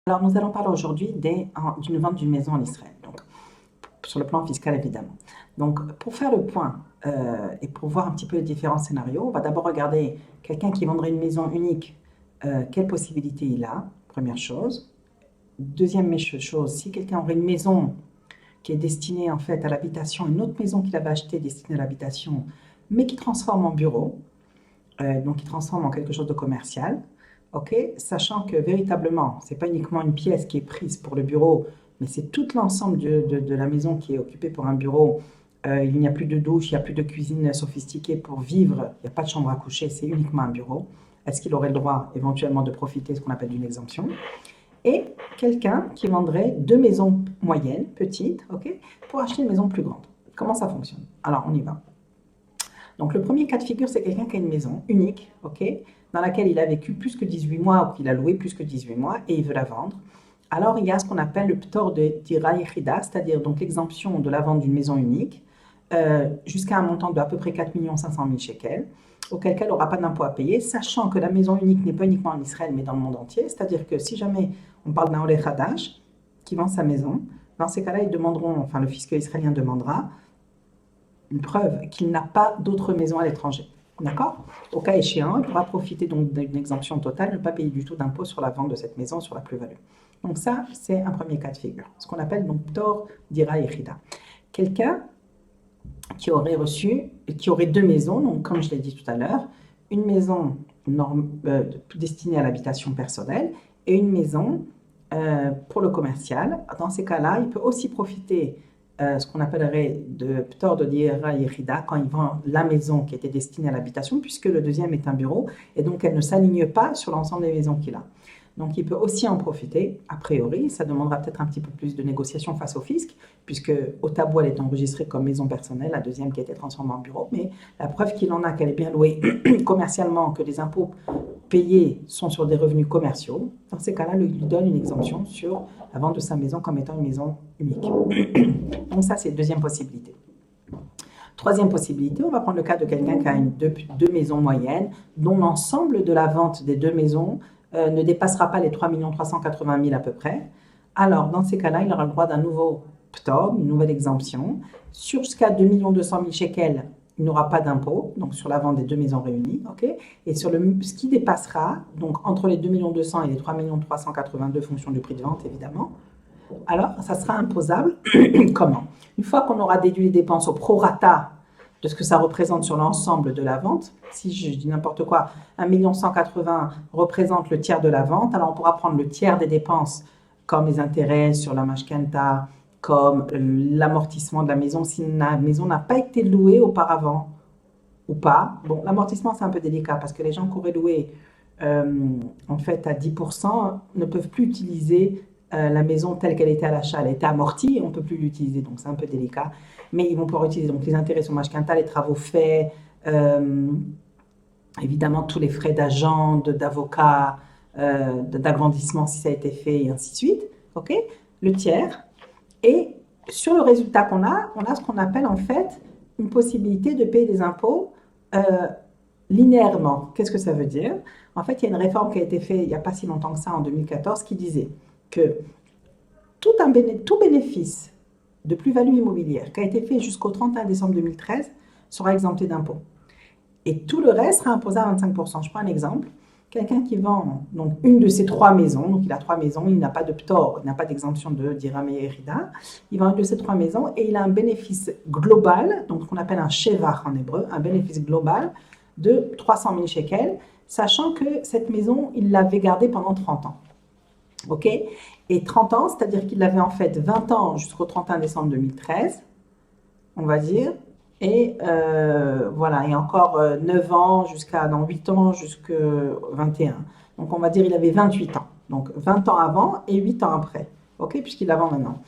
Alors, nous allons parler aujourd'hui d'une vente d'une maison en Israël, donc sur le plan fiscal évidemment. Donc, pour faire le point et pour voir un petit peu les différents scénarios, on va d'abord regarder quelqu'un qui vendrait une maison unique, quelles possibilités il a, première chose. Deuxième chose, si quelqu'un aurait une maison qui est destinée en fait à l'habitation, une autre maison qu'il avait achetée destinée à l'habitation, mais qui transforme en bureau, donc qui transforme en quelque chose de commercial. Ok, sachant que véritablement, c'est pas uniquement une pièce qui est prise pour le bureau, mais c'est tout l'ensemble de la maison qui est occupée pour un bureau. Il n'y a plus de douche, il n'y a plus de cuisine sophistiquée pour vivre, il n'y a pas de chambre à coucher, c'est uniquement un bureau. Est-ce qu'il aurait le droit éventuellement de profiter de ce qu'on appelle d'une exemption? Et quelqu'un qui vendrait deux maisons moyennes, petites, ok, pour acheter une maison plus grande. Comment ça fonctionne? Alors, on y va. Donc, le premier cas de figure, c'est quelqu'un qui a une maison unique, ok, dans laquelle il a vécu plus que 18 mois ou qu'il a loué plus que 18 mois et il veut la vendre. Alors, il y a ce qu'on appelle le ptor de dira yechida, c'est-à-dire donc l'exemption de la vente d'une maison unique jusqu'à un montant de à peu près 4 500 000 shekels, auquel cas il n'aura pas d'impôt à payer, sachant que la maison unique n'est pas uniquement en Israël, mais dans le monde entier. C'est-à-dire que si jamais on parle d'un Oleh Hadash qui vend sa maison, dans ces cas-là, ils demanderont, enfin le fisc israélien demandera une preuve qu'il n'a pas d'autres maisons à l'étranger. D'accord? Au cas échéant, il pourra profiter donc d'une exemption totale, ne pas payer du tout d'impôt sur la vente de cette maison, sur la plus-value. Donc ça, c'est un premier cas de figure, ce qu'on appelle donc ptor dira yechida. Quelqu'un qui aurait deux maisons, donc comme je l'ai dit tout à l'heure, une maison destinée à l'habitation personnelle et une maison pour le commercial. Dans ces cas-là, il peut aussi profiter ce qu'on appellerait de ptor de dira yechida quand il vend la maison qui était destinée à l'habitation, puisque le deuxième est un bureau et donc elle ne s'aligne pas sur l'ensemble des maisons qu'il a. Donc il peut aussi en profiter, a priori, ça demandera peut-être un petit peu plus de négociation face au fisc, puisque au tabou elle est enregistrée comme maison personnelle, la deuxième qui a été transformée en bureau, mais la preuve qu'il en a, qu'elle est bien louée commercialement, que les impôts payés sont sur des revenus commerciaux, dans ces cas-là, il lui donne une exemption sur la vente de sa maison comme étant une maison unique. Donc ça, c'est la deuxième possibilité. Troisième possibilité, on va prendre le cas de quelqu'un qui a deux maisons moyennes, dont l'ensemble de la vente des deux maisons ne dépassera pas les 3 380 000 à peu près. Alors, dans ces cas-là, il aura le droit d'un nouveau ptor, une nouvelle exemption. Jusqu'à 2 200 000 shekels, il n'aura pas d'impôt, donc sur la vente des deux maisons réunies. Okay, et sur ce qui dépassera, donc entre les 2 200 000 et les 3 382 fonction du prix de vente, évidemment, alors ça sera imposable. Comment? Une fois qu'on aura déduit les dépenses au prorata de ce que ça représente sur l'ensemble de la vente, si je dis n'importe quoi, 1 180 000 représente le tiers de la vente, alors on pourra prendre le tiers des dépenses comme les intérêts sur la mashkenta, comme l'amortissement de la maison si la maison n'a pas été louée auparavant ou pas. Bon, l'amortissement c'est un peu délicat parce que les gens qui auraient loué en fait à 10% ne peuvent plus utiliser la maison telle qu'elle était à l'achat, elle était amortie et on ne peut plus l'utiliser, donc c'est un peu délicat. Mais ils vont pouvoir utiliser donc les intérêts sur mashkenta, les travaux faits, évidemment tous les frais d'agent, d'avocat, d'agrandissement si ça a été fait et ainsi de suite. Ok, le tiers. Et sur le résultat qu'on a, on a ce qu'on appelle en fait une possibilité de payer des impôts linéairement. Qu'est-ce que ça veut dire? En fait, il y a une réforme qui a été faite il n'y a pas si longtemps que ça, en 2014, qui disait que tout bénéfice de plus-value immobilière qui a été fait jusqu'au 31 décembre 2013 sera exempté d'impôt. Et tout le reste sera imposé à 25%. Je prends un exemple. Quelqu'un qui vend donc, une de ces trois maisons, donc il a trois maisons, il n'a pas de ptor, il n'a pas d'exemption de dirham et hérida, il vend une de ces trois maisons et il a un bénéfice global, donc ce qu'on appelle un shevach en hébreu, un bénéfice global de 300 000 shekels, sachant que cette maison, il l'avait gardée pendant 30 ans. Ok? Et 30 ans, c'est-à-dire qu'il avait en fait 20 ans jusqu'au 31 décembre 2013, on va dire, et voilà, et encore 9 ans dans 8 ans jusqu'à 21. Donc on va dire il avait 28 ans. Donc 20 ans avant et 8 ans après. Ok, puisqu'il la vend maintenant.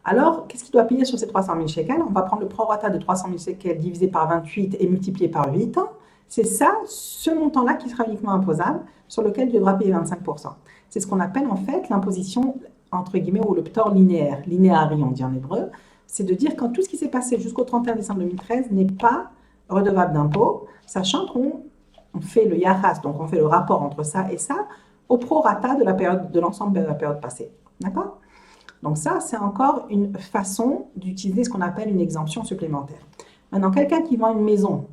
Alors, qu'est-ce qu'il doit payer sur ces 300 000 shekels? On va prendre le prorata de 300 000 shekels divisé par 28 et multiplié par 8. C'est ça, ce montant-là qui sera uniquement imposable, sur lequel il devra payer 25%. C'est ce qu'on appelle en fait l'imposition, entre guillemets, ou le ptor linéaire, linéari on dit en hébreu. C'est de dire quand tout ce qui s'est passé jusqu'au 31 décembre 2013 n'est pas redevable d'impôt, sachant qu'on fait le yahas, donc on fait le rapport entre ça et ça, au prorata de l'ensemble de la période passée. D'accord? Donc ça, c'est encore une façon d'utiliser ce qu'on appelle une exemption supplémentaire. Maintenant, quelqu'un qui vend une maison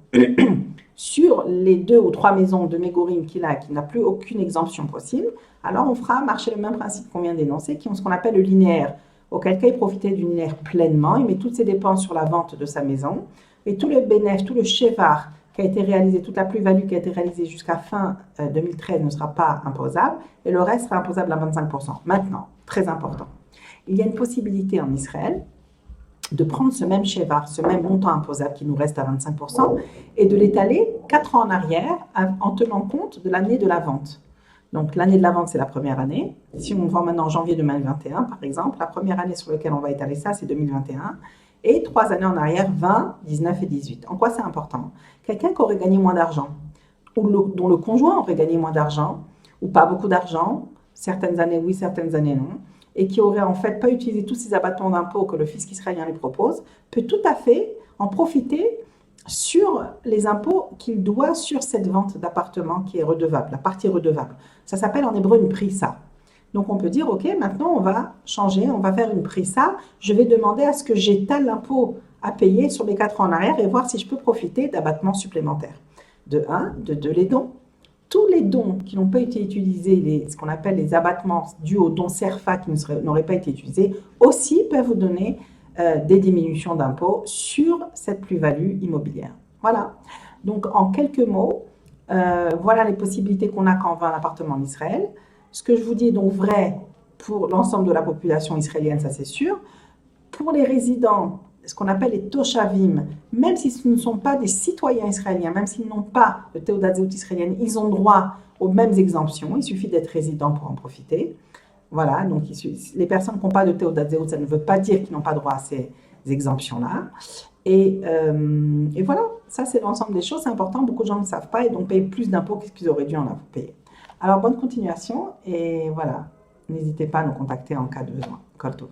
sur les 2 ou 3 maisons de Mégorim qu'il a, qui n'a plus aucune exemption possible, alors on fera marcher le même principe qu'on vient d'énoncer, qui est ce qu'on appelle le linéaire. Auquel cas, il profitait du linéaire pleinement, il met toutes ses dépenses sur la vente de sa maison, et tout le bénéfice, tout le chevar qui a été réalisé, toute la plus-value qui a été réalisée jusqu'à fin 2013 ne sera pas imposable, et le reste sera imposable à 25%. Maintenant, très important, il y a une possibilité en Israël de prendre ce même chevar, ce même montant imposable qui nous reste à 25%, et de l'étaler 4 ans en arrière en tenant compte de l'année de la vente. Donc l'année de la vente, c'est la première année. Si on vend maintenant en janvier 2021, par exemple, la première année sur laquelle on va étaler ça, c'est 2021. Et 3 années en arrière, 20, 19 et 18. En quoi c'est important? Quelqu'un qui aurait gagné moins d'argent, ou dont le conjoint aurait gagné moins d'argent, ou pas beaucoup d'argent, certaines années oui, certaines années non, et qui aurait en fait pas utilisé tous ces abattements d'impôts que le fisc israélien lui propose, peut tout à fait en profiter sur les impôts qu'il doit sur cette vente d'appartement qui est redevable, la partie redevable. Ça s'appelle en hébreu une prissa. Donc on peut dire, ok, maintenant on va changer, on va faire une prissa, je vais demander à ce que j'étale l'impôt à payer sur les 4 ans en arrière et voir si je peux profiter d'abattements supplémentaires. De 1, de 2, les dons. Tous les dons qui n'ont pas été utilisés, ce qu'on appelle les abattements dus aux dons CERFA qui n'auraient pas été utilisés, aussi peuvent vous donner des diminutions d'impôts sur cette plus-value immobilière. Voilà. Donc, en quelques mots, voilà les possibilités qu'on a quand on vend un appartement en Israël. Ce que je vous dis est donc vrai pour l'ensemble de la population israélienne, ça c'est sûr. Pour les résidents, ce qu'on appelle les toshavim, même si ce ne sont pas des citoyens israéliens, même s'ils n'ont pas de théodat zéout israélienne, ils ont droit aux mêmes exemptions. Il suffit d'être résident pour en profiter. Voilà, donc les personnes qui n'ont pas de théodat zéout, ça ne veut pas dire qu'ils n'ont pas droit à ces exemptions-là. Et voilà, ça c'est l'ensemble des choses, c'est important, beaucoup de gens ne le savent pas et donc payent plus d'impôts qu'ils auraient dû en avoir payé. Alors bonne continuation et voilà, n'hésitez pas à nous contacter en cas de besoin. Kol tov.